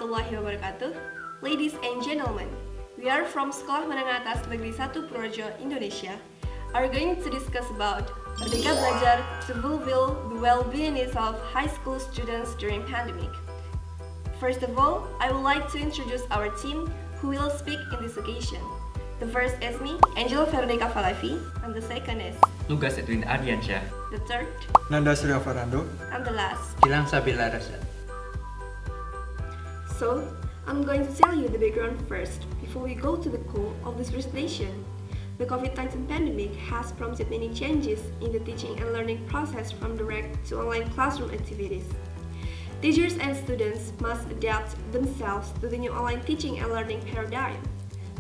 warahmatullahi wabarakatuh. Ladies and gentlemen, we are from Sekolah Menengah Atas Negeri 1 Purworejo, Indonesia, are going to discuss about Merdeka Belajar to fulfill the well-being needs of high school students during pandemic. First of all, I would like to introduce our team who will speak in this occasion. The first is me, Angela Veronica Falavi, and the second is Lugas Edwin Ardiansyah, the third, Nanda Surya Farando, and the last. Gilang Sabila Rasa. So, I'm going to tell you the background first before we go to the core of this presentation. The COVID-19 pandemic has prompted many changes in the teaching and learning process from direct to online classroom activities. Teachers and students must adapt themselves to the new online teaching and learning paradigm.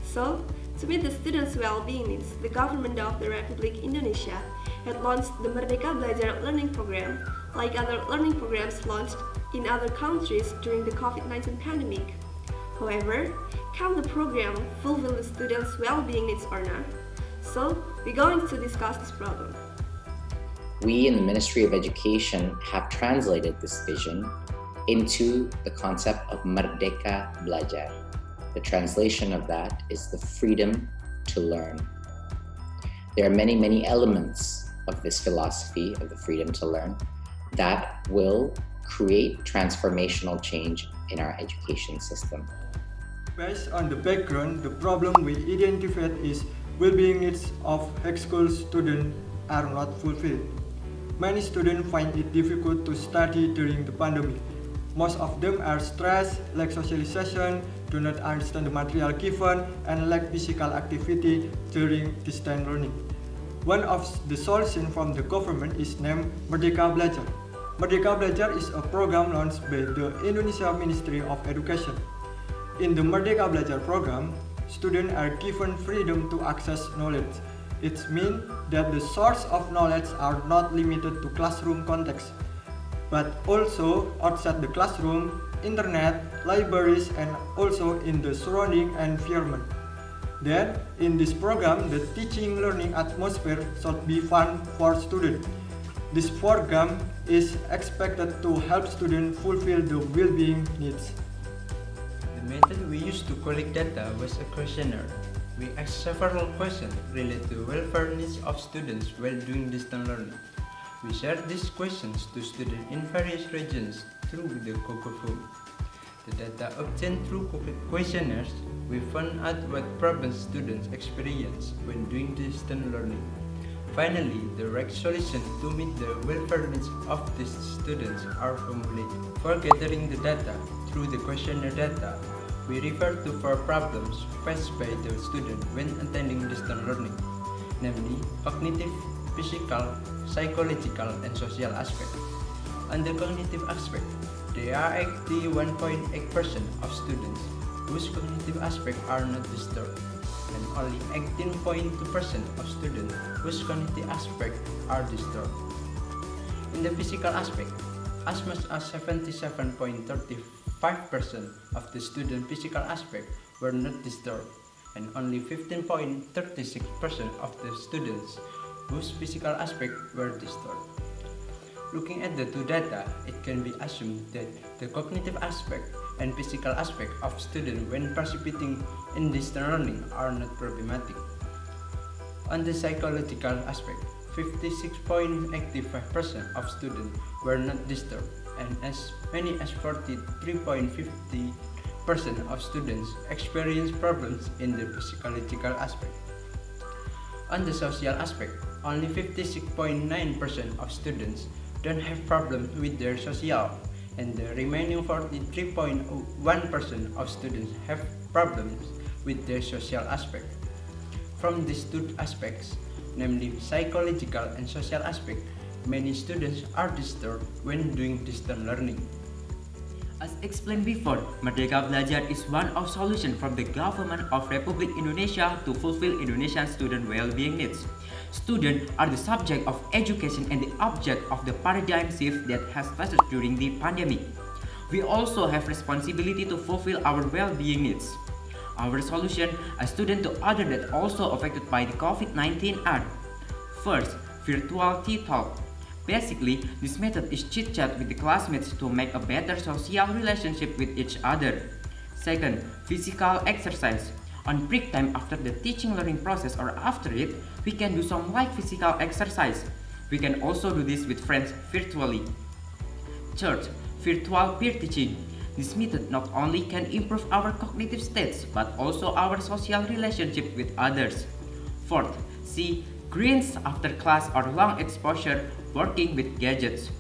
So, to meet the students' well-being needs, the government of the Republic Indonesia had launched the Merdeka Belajar learning program, like other learning programs launched in other countries during the COVID-19 pandemic. However, can the program fulfill the students' well-being needs or not? So, we're going to discuss this problem. We in the Ministry of Education have translated this vision into the concept of Merdeka Belajar. The translation of that is the freedom to learn. There are many, many elements of this philosophy of the freedom to learn that will create transformational change in our education system. Based on the background, the problem we identified is well-being needs of high school students are not fulfilled. Many students find it difficult to study during the pandemic. Most of them are stressed, lack socialization, do not understand the material given, and lack physical activity during distance learning. One of the solutions from the government is named Merdeka Belajar. Merdeka Belajar is a program launched by the Indonesia Ministry of Education. In the Merdeka Belajar program, students are given freedom to access knowledge. It means that the source of knowledge are not limited to classroom context, but also outside the classroom, internet, libraries, and also in the surrounding environment. Then, in this program, the teaching learning atmosphere should be fun for students. This program is expected to help students fulfill the well-being needs. The method we used to collect data was a questionnaire. We asked several questions related to welfare needs of students while doing distance learning. We shared these questions to students in various regions through the Google Form. The data obtained through questionnaires, we found out what problems students experience when doing distance learning. Finally, the right solution to meet the welfare needs of these students are formulated. For gathering the data through the questionnaire data, we refer to 4 problems faced by the student when attending distance learning, namely cognitive, physical, psychological, and social aspect. On the cognitive aspect, there are 81.8% of students whose cognitive aspects are not disturbed, and only 18.2% of students whose cognitive aspects are disturbed. In the physical aspect, as much as 77.35% of the student physical aspects were not disturbed, and only 15.36% of the students whose physical aspects were disturbed. Looking at the two data, it can be assumed that the cognitive aspect and physical aspect of students when participating in distance learning are not problematic. On the psychological aspect, 56.85% of students were not disturbed, and as many as 43.50% of students experienced problems in the psychological aspect. On the social aspect, only 56.9% of students don't have problems with their social, and the remaining 43.1% of students have problems with their social aspect. From these two aspects, namely psychological and social aspect, many students are disturbed when doing distance learning. As explained before, Merdeka Belajar is one of solutions from the government of Republic Indonesia to fulfill Indonesian student well-being needs. Students are the subject of education and the object of the paradigm shift that has passed during the pandemic. We also have responsibility to fulfill our well-being needs. Our solution as students to others that also affected by the COVID-19 are: first, virtual T-Talk. Basically, this method is chit-chat with the classmates to make a better social relationship with each other. Second, physical exercise. On break time after the teaching learning process or after it, we can do some light physical exercise. We can also do this with friends virtually. Third, virtual peer teaching. This method not only can improve our cognitive states but also our social relationship with others. Fourth, C. Greens after class or long exposure working with gadgets.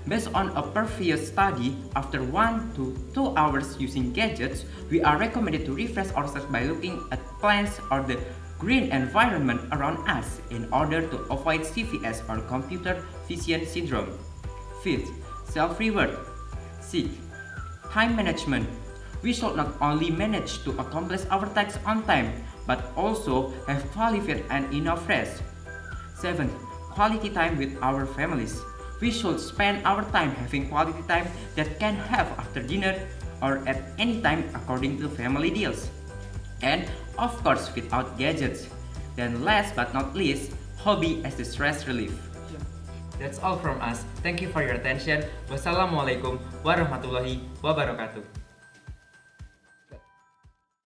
Based on a previous study, after 1 to 2 hours using gadgets, we are recommended to refresh ourselves by looking at plants or the green environment around us in order to avoid CVS or computer vision syndrome. Fifth, self-reward. Sixth, time management. We should not only manage to accomplish our tasks on time, but also have qualified and enough rest. Seventh, quality time with our families. We should spend our time having quality time that can have after dinner or at any time according to family deals. And of course without gadgets. Then last but not least, hobby as the stress relief. That's all from us. Thank you for your attention. Wassalamualaikum warahmatullahi wabarakatuh.